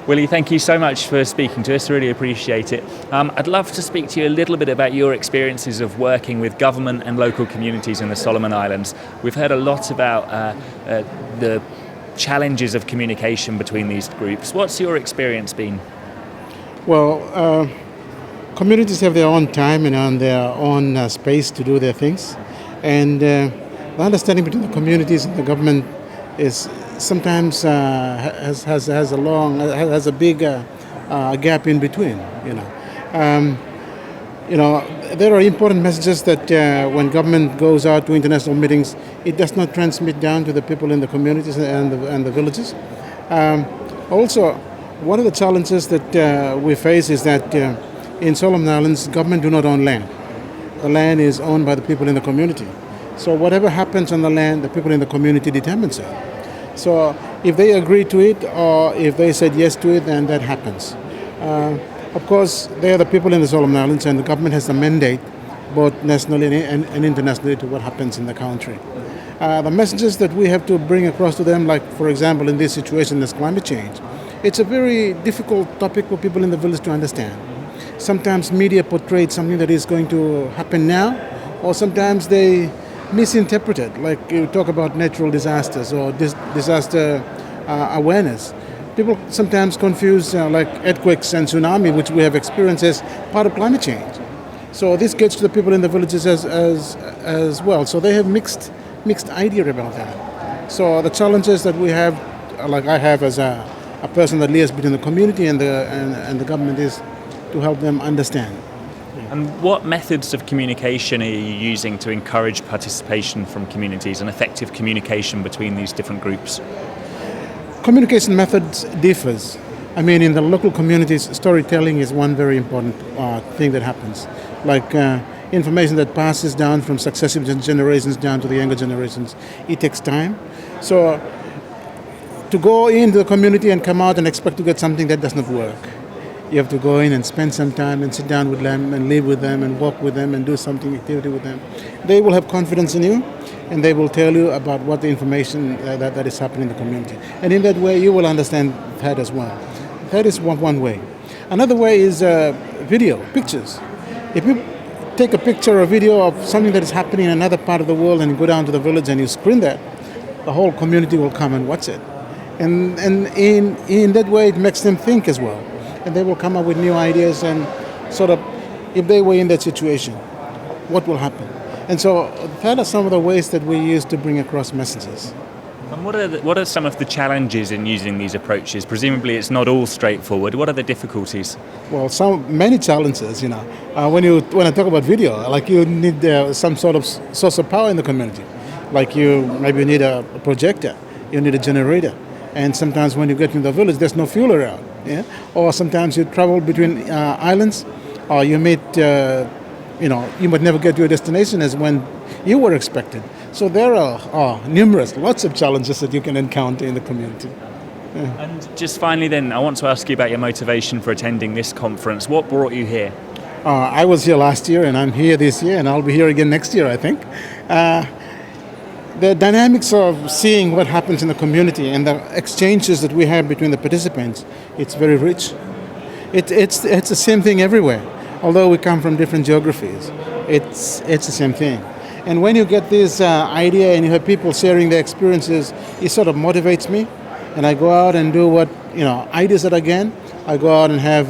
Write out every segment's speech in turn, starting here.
Willie, thank you so much for speaking to us. Really appreciate it. I'd love to speak to you a little bit about your experiences of working with government and local communities in the Solomon Islands. We've heard a lot about the challenges of communication between these groups. What's your experience been? Well, communities have their own time and on their own space to do their things. And the understanding between the communities and the government is sometimes has a big gap in between. There are important messages that when government goes out to international meetings, it does not transmit down to the people in the communities and the villages. Also, one of the challenges that we face is that in Solomon Islands, government do not own land. The land is owned by the people in the community. So whatever happens on the land, the people in the community determines it. So if they agree to it or if they said yes to it, then that happens. Of course, they are the people in the Solomon Islands, and the government has the mandate, both nationally and internationally, to what happens in the country. The messages that we have to bring across to them, like, for example, in this situation, there's climate change. It's a very difficult topic for people in the village to understand. Sometimes media portrays something that is going to happen now, or sometimes they misinterpret it, like you talk about natural disasters or disaster awareness. People sometimes confuse like earthquakes and tsunami, which we have experienced, as part of climate change. So this gets to the people in the villages as well. So they have mixed idea about that. So the challenges that we have, like I have as a person that lives between the community and the government, is to help them understand. And what methods of communication are you using to encourage participation from communities and effective communication between these different groups? Communication methods differs. I mean, in the local communities, storytelling is one very important thing that happens. Like information that passes down from successive generations down to the younger generations, it takes time. So to go into the community and come out and expect to get something, that does not work. You have to go in and spend some time and sit down with them and live with them and walk with them and do something activity with them. They will have confidence in you, and they will tell you about what the information that is happening in the community. And in that way, you will understand that as well. That is one way. Another way is video, pictures. If you take a picture or video of something that is happening in another part of the world and you go down to the village and you screen that, the whole community will come and watch it. And in that way, it makes them think as well. And they will come up with new ideas and sort of, if they were in that situation, what will happen? And so that are some of the ways that we use to bring across messages. And what are some of the challenges in using these approaches? Presumably it's not all straightforward. What are the difficulties? Well, many challenges, When I talk about video, like you need some sort of source of power in the community. Like maybe you need a projector, you need a generator. And sometimes when you get in the village, there's no fuel around. Yeah? Or sometimes you travel between islands, or you meet, you might never get to your destination as when you were expected. So there are lots of challenges that you can encounter in the community. Yeah. And just finally then, I want to ask you about your motivation for attending this conference. What brought you here? I was here last year, and I'm here this year, and I'll be here again next year, I think. The dynamics of seeing what happens in the community and the exchanges that we have between the participants, it's very rich. It's the same thing everywhere. Although we come from different geographies, it's the same thing. And when you get this idea and you have people sharing their experiences, it sort of motivates me. And I go out and do ideas that again, I go out and have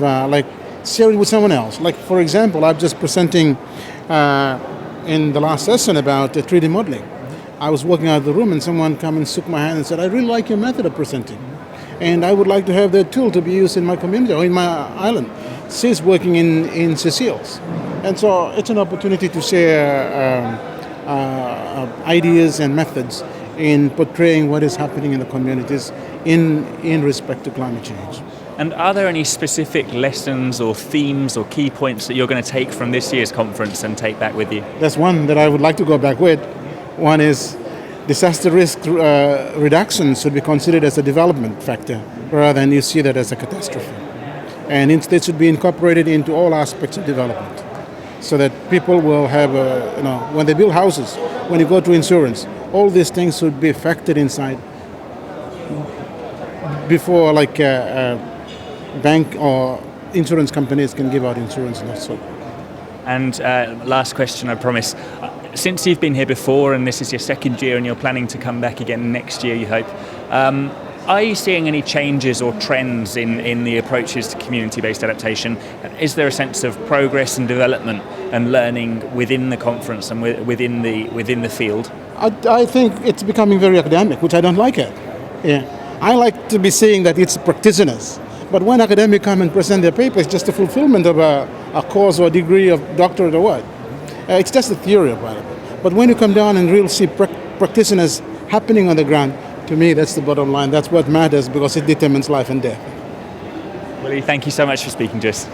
share it with someone else. Like, for example, I'm just presenting in the last session about 3D modeling. I was walking out of the room and someone came and shook my hand and said, I really like your method of presenting. And I would like to have that tool to be used in my community or in my island. She's working in Seychelles. And so it's an opportunity to share ideas and methods in portraying what is happening in the communities in respect to climate change. And are there any specific lessons or themes or key points that you're going to take from this year's conference and take back with you? There's one that I would like to go back with. One is disaster risk reduction should be considered as a development factor rather than you see that as a catastrophe. And instead should be incorporated into all aspects of development so that people will have, when they build houses, when you go to insurance, all these things should be factored inside before like bank or insurance companies can give out insurance and that sort. And last question, I promise. Since you've been here before and this is your second year and you're planning to come back again next year, you hope, are you seeing any changes or trends in the approaches to community-based adaptation? Is there a sense of progress and development and learning within the conference and within the field? I think it's becoming very academic, which I don't like it. Yeah, I like to be seeing that it's practitioners. But when academics come and present their papers, it's just a fulfillment of a course or degree of doctorate or what. It's just a theory about it. But when you come down and really see practitioners happening on the ground, to me, that's the bottom line. That's what matters because it determines life and death. Willie, thank you so much for speaking to us.